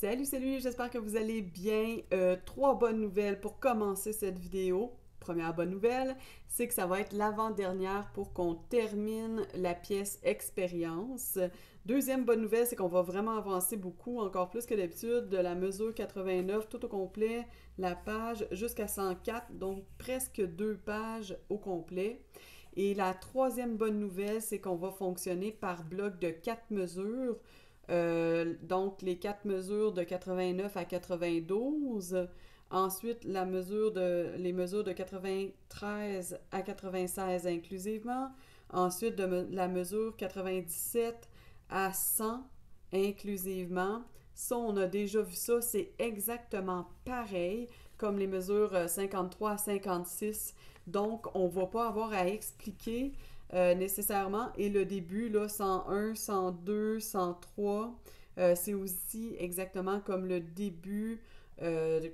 Salut, salut, j'espère que vous allez bien. Trois bonnes nouvelles pour commencer cette vidéo. Première bonne nouvelle, c'est que ça va être l'avant-dernière pour qu'on termine la pièce expérience. Deuxième bonne nouvelle, c'est qu'on va vraiment avancer beaucoup, encore plus que d'habitude, de la mesure 89 tout au complet, la page jusqu'à 104, donc presque 2 pages au complet. Et la troisième bonne nouvelle, c'est qu'on va fonctionner par bloc de 4 mesures. Donc, les 4 mesures de 89 à 92. Ensuite, les mesures de 93 à 96 inclusivement. Ensuite, la mesure 97 à 100 inclusivement. Ça, on a déjà vu ça, c'est exactement pareil comme les mesures 53 à 56. Donc, on ne va pas avoir à expliquer nécessairement. Et le début, là, 101, 102, 103, c'est aussi exactement comme le début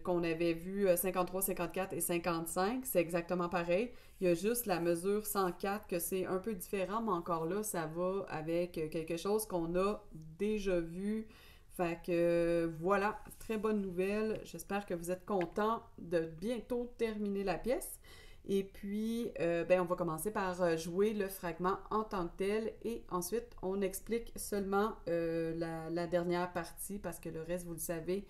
qu'on avait vu 53, 54 et 55. C'est exactement pareil. Il y a juste la mesure 104 que c'est un peu différent, mais encore là, ça va avec quelque chose qu'on a déjà vu. Fait que voilà, très bonne nouvelle. J'espère que vous êtes contents de bientôt terminer la pièce. Et puis, ben, on va commencer par jouer le fragment en tant que tel et ensuite, on explique seulement la dernière partie parce que le reste, vous le savez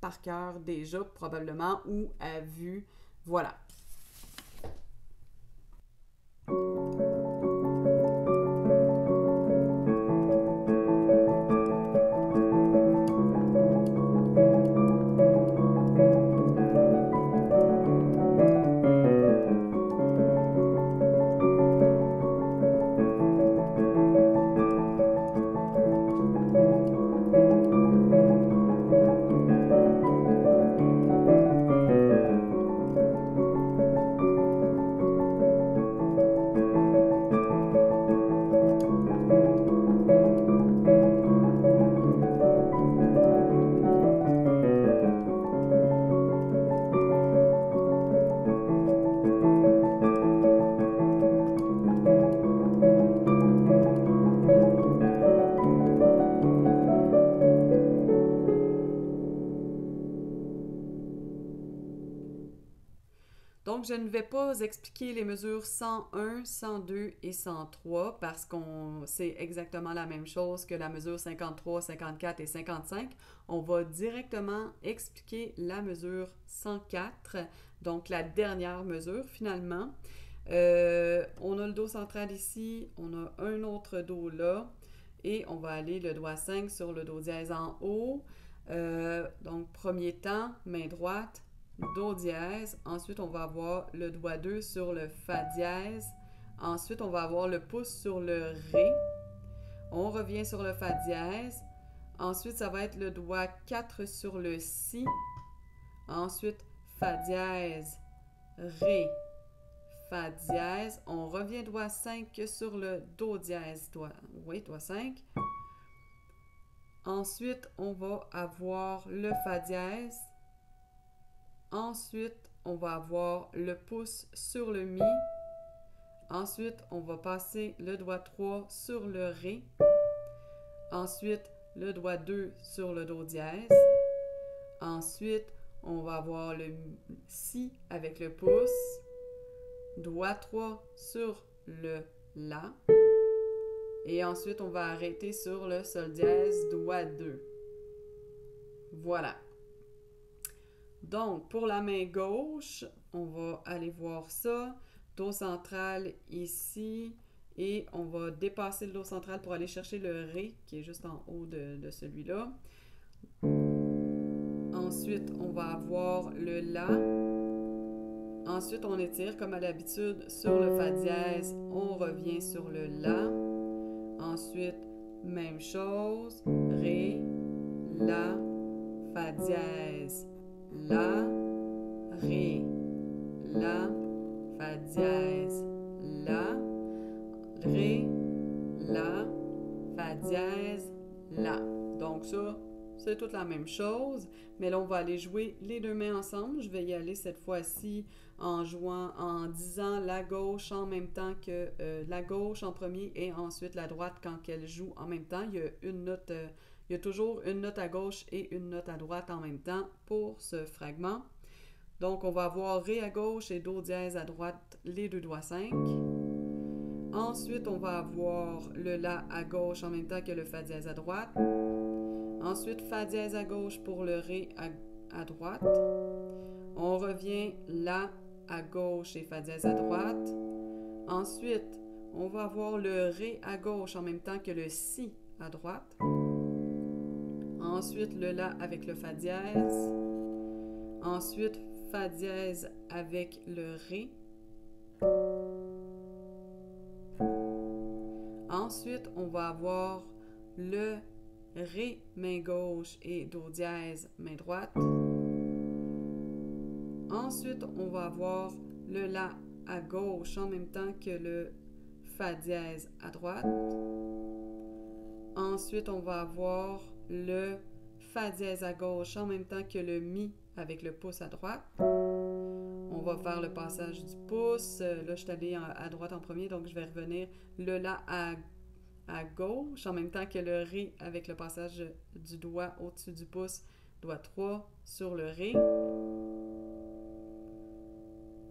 par cœur déjà probablement ou à vue. Voilà. Donc, je ne vais pas expliquer les mesures 101, 102 et 103 parce qu'on c'est exactement la même chose que la mesure 53, 54 et 55. On va directement expliquer la mesure 104, donc la dernière mesure finalement. On a le Do central ici, on a un autre Do là et on va aller le doigt 5 sur le Do dièse en haut. Donc, premier temps, main droite, Do dièse. Ensuite, on va avoir le doigt 2 sur le Fa dièse. Ensuite, on va avoir le pouce sur le Ré. On revient sur le Fa dièse. Ensuite, ça va être le doigt 4 sur le Si. Ensuite, Fa dièse, Ré, Fa dièse. On revient doigt 5 sur le Do dièse. Doigt 5. Ensuite, on va avoir le Fa dièse. Ensuite, on va avoir le pouce sur le Mi. Ensuite, on va passer le doigt 3 sur le Ré. Ensuite, le doigt 2 sur le Do dièse. Ensuite, on va avoir le Si avec le pouce. Doigt 3 sur le La. Et ensuite, on va arrêter sur le Sol dièse, doigt 2. Voilà. Donc, pour la main gauche, on va aller voir ça. Do central ici. Et on va dépasser le Do central pour aller chercher le Ré, qui est juste en haut de celui-là. Ensuite, on va avoir le La. Ensuite, on étire comme à l'habitude sur le Fa dièse. On revient sur le La. Ensuite, même chose. Ré, La, Fa dièse, La, Ré, La, Fa dièse, La, Ré, La, Fa dièse, La. Donc ça, c'est toute la même chose, mais là on va aller jouer les deux mains ensemble. Je vais y aller cette fois-ci en jouant, en disant la gauche en même temps que la gauche en premier et ensuite la droite quand elle joue en même temps. Il y a une note Il y a toujours une note à gauche et une note à droite en même temps pour ce fragment. Donc, on va avoir Ré à gauche et Do dièse à droite, les deux doigts 5. Ensuite, on va avoir le La à gauche en même temps que le Fa dièse à droite. Ensuite, Fa dièse à gauche pour le Ré à droite. On revient La à gauche et Fa dièse à droite. Ensuite, on va avoir le Ré à gauche en même temps que le Si à droite. Ensuite, le La avec le Fa dièse. Ensuite, Fa dièse avec le Ré. Ensuite, on va avoir le Ré main gauche et Do dièse main droite. Ensuite, on va avoir le La à gauche en même temps que le Fa dièse à droite. Ensuite, on va avoir le Fa dièse à gauche en même temps que le Mi avec le pouce à droite. On va faire le passage du pouce. Là, je suis allée à droite en premier, donc je vais revenir le La à gauche en même temps que le Ré avec le passage du doigt au-dessus du pouce, doigt 3 sur le Ré.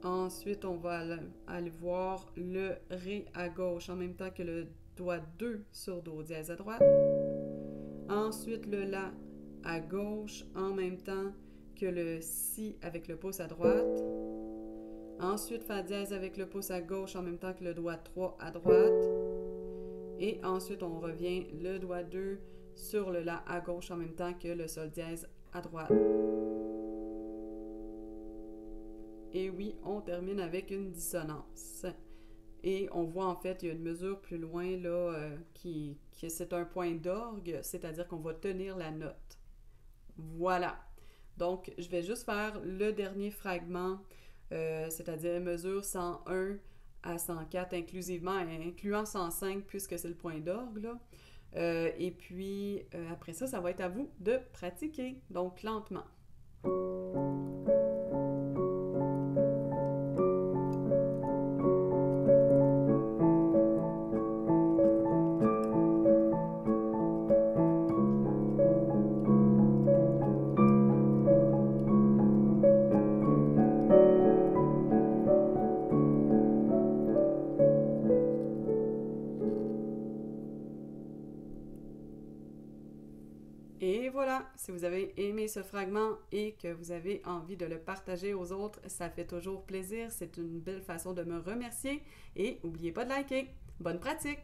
Ensuite, on va aller voir le Ré à gauche en même temps que le doigt 2 sur Do dièse à droite. Ensuite, le La à gauche en même temps que le Si avec le pouce à droite. Ensuite, Fa dièse avec le pouce à gauche en même temps que le doigt 3 à droite. Et ensuite, on revient le doigt 2 sur le La à gauche en même temps que le Sol dièse à droite. Et oui, on termine avec une dissonance. Et on voit en fait, il y a une mesure plus loin là, qui c'est un point d'orgue, c'est-à-dire qu'on va tenir la note. Voilà. Donc, je vais juste faire le dernier fragment, c'est-à-dire mesure 101 à 104 inclusivement, incluant 105 puisque c'est le point d'orgue, là. Et puis, après ça, ça va être à vous de pratiquer, donc lentement. Et voilà, si vous avez aimé ce fragment et que vous avez envie de le partager aux autres, ça fait toujours plaisir. C'est une belle façon de me remercier. Et n'oubliez pas de liker. Bonne pratique!